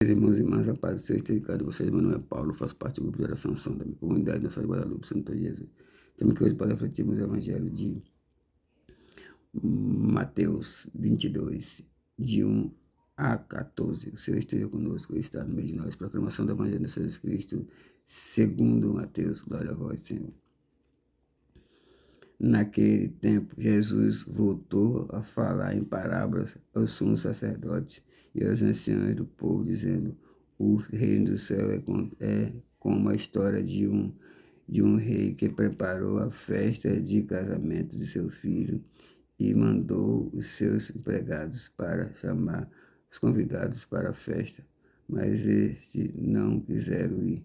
Irmãos e irmãs, a paz do Senhor esteja com cada um de vocês. Meu nome é Paulo, faço parte do grupo de oração São da minha comunidade, Nossa de Guadalupe, Santo Jesus. Estamos aqui hoje para refletirmos o Evangelho de Mateus 22, de 1 a 14. O Senhor esteja conosco e está no meio de nós. Proclamação do Evangelho de Jesus Cristo, segundo Mateus. Glória a vós, Senhor. Naquele tempo, Jesus voltou a falar em parábolas aos sumos sacerdotes e aos anciãos do povo, dizendo: o reino do céu é como a história de um rei que preparou a festa de casamento de seu filho e mandou os seus empregados para chamar os convidados para a festa, mas estes não quiseram ir.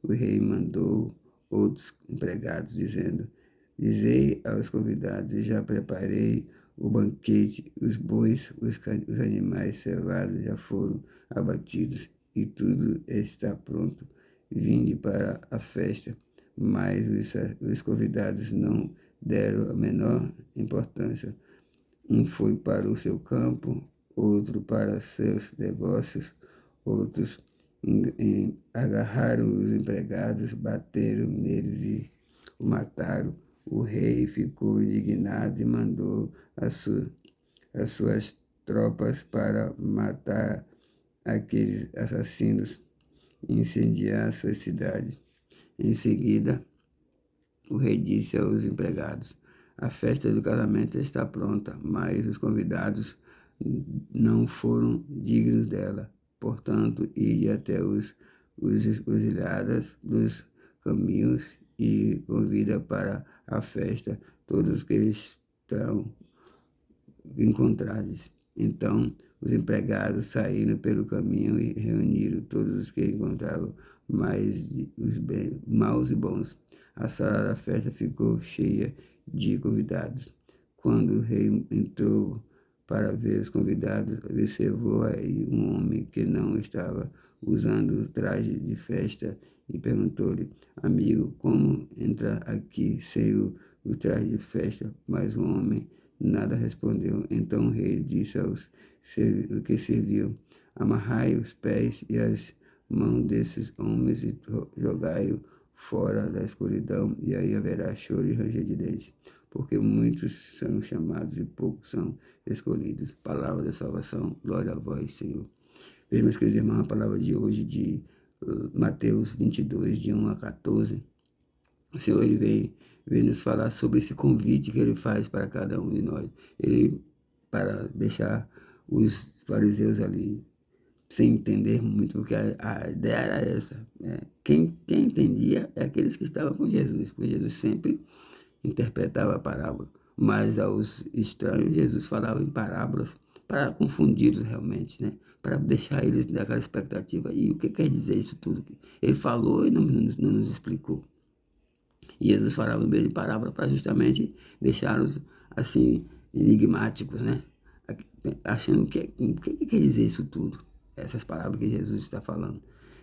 O rei mandou outros empregados, dizendo: dizei aos convidados: já preparei o banquete, os bois, os animais cevados já foram abatidos e tudo está pronto. Vinde para a festa. Mas os convidados não deram a menor importância. Um foi para o seu campo, outro para seus negócios, outros agarraram os empregados, bateram neles e o mataram. O rei ficou indignado e mandou as suas tropas para matar aqueles assassinos e incendiar sua cidade. Em seguida, o rei disse aos empregados: a festa do casamento está pronta, mas os convidados não foram dignos dela. Portanto, ide até os ilhadas dos caminhos e convida para a festa todos que estão encontrados. Então, os empregados saíram pelo caminho e reuniram todos os que encontravam, maus e bons. A sala da festa ficou cheia de convidados. Quando o rei entrou para ver os convidados, observou aí um homem que não estava usando o traje de festa e perguntou-lhe: amigo, como entrar aqui sem o traje de festa? Mas o homem nada respondeu. Então o rei disse aos que serviam: amarrai os pés e as mãos desses homens e jogai-o fora da escuridão, e aí haverá choro e ranger de dentes, porque muitos são chamados e poucos são escolhidos. Palavra da salvação, glória a vós, Senhor. Veja, meus queridos irmãos, a palavra de hoje de Mateus 22, de 1 a 14. O Senhor ele vem nos falar sobre esse convite que ele faz para cada um de nós. Ele, para deixar os fariseus ali sem entender muito, porque a ideia era essa, né? Quem entendia é aqueles que estavam com Jesus, porque Jesus sempre interpretava a parábola, mas aos estranhos Jesus falava em parábolas para confundi-los realmente, né? Para deixar eles naquela expectativa. E o que quer dizer isso tudo? Ele falou e não nos explicou. E Jesus falava no meio de parábola para justamente deixá-los assim enigmáticos, né? Achando o que quer dizer isso tudo? Essas palavras que Jesus está falando.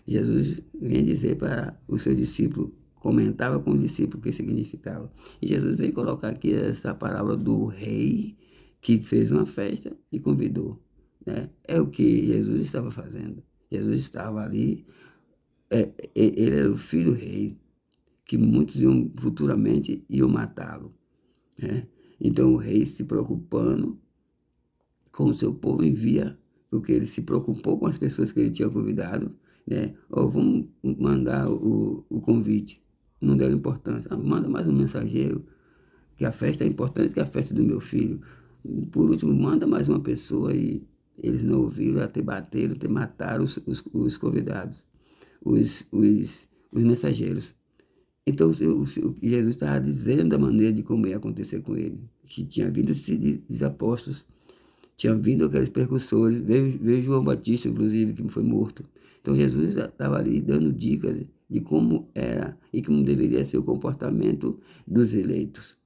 Jesus vem dizer para o seu discípulo, comentava com os discípulos o que significava. E Jesus vem colocar aqui essa parábola do rei que fez uma festa e convidou, né? É o que Jesus estava fazendo. Jesus estava ali, ele era o filho do rei, que muitos futuramente iam matá-lo, né? Então o rei, se preocupando com o seu povo, envia, porque ele se preocupou com as pessoas que ele tinha convidado, né? Ou vamos mandar o convite. Não deram importância. Manda mais um mensageiro, que a festa é importante, que a festa do meu filho. Por último, manda mais uma pessoa, e eles não ouviram, até bateram, até mataram os convidados, os mensageiros. Então, Jesus estava dizendo a maneira de como ia acontecer com ele. Que tinha vindo os apóstolos, tinha vindo aqueles precursores, veio João Batista, inclusive, que foi morto. Então, Jesus estava ali dando dicas de como era e como deveria ser o comportamento dos eleitos.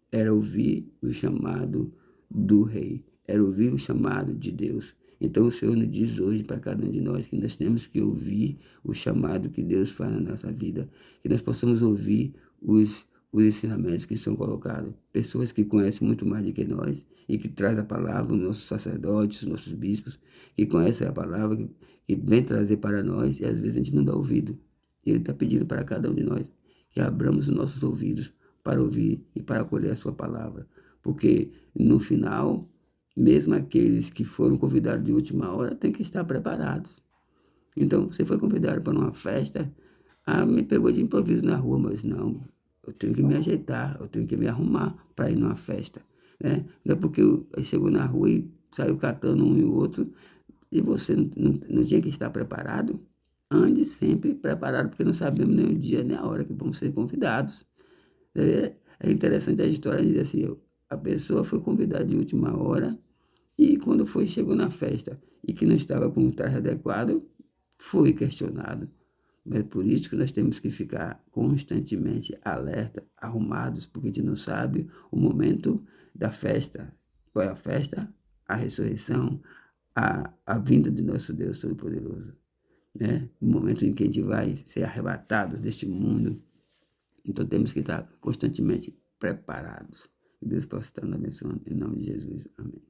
Era ouvir o chamado do rei, era ouvir o chamado de Deus. Então o Senhor nos diz hoje para cada um de nós que nós temos que ouvir o chamado que Deus faz na nossa vida, que nós possamos ouvir os ensinamentos que são colocados. Pessoas que conhecem muito mais do que nós e que trazem a palavra, os nossos sacerdotes, os nossos bispos, que conhecem a palavra, que vem trazer para nós e às vezes a gente não dá ouvido. Ele está pedindo para cada um de nós que abramos os nossos ouvidos para ouvir e para acolher a sua palavra. Porque no final, mesmo aqueles que foram convidados de última hora têm que estar preparados. Então, você foi convidado para uma festa, me pegou de improviso na rua, mas não, eu tenho que me ajeitar, eu tenho que me arrumar para ir numa festa, né? Não é porque eu chego na rua e saiu catando um e o outro, e você não tinha que estar preparado? Ande sempre preparado, porque não sabemos nem o dia nem a hora que vamos ser convidados. É interessante a história, diz assim, a pessoa foi convidada de última hora, e quando foi, chegou na festa, e que não estava com o traje adequado, foi questionado. É por isso que nós temos que ficar constantemente alerta, arrumados, porque a gente não sabe o momento da festa. Qual é a festa? A ressurreição, a vinda de nosso Deus Todo-Poderoso. Né? O momento em que a gente vai ser arrebatados deste mundo. Então temos que estar constantemente preparados. Que Deus possa estar nos abençoando. Em nome de Jesus. Amém.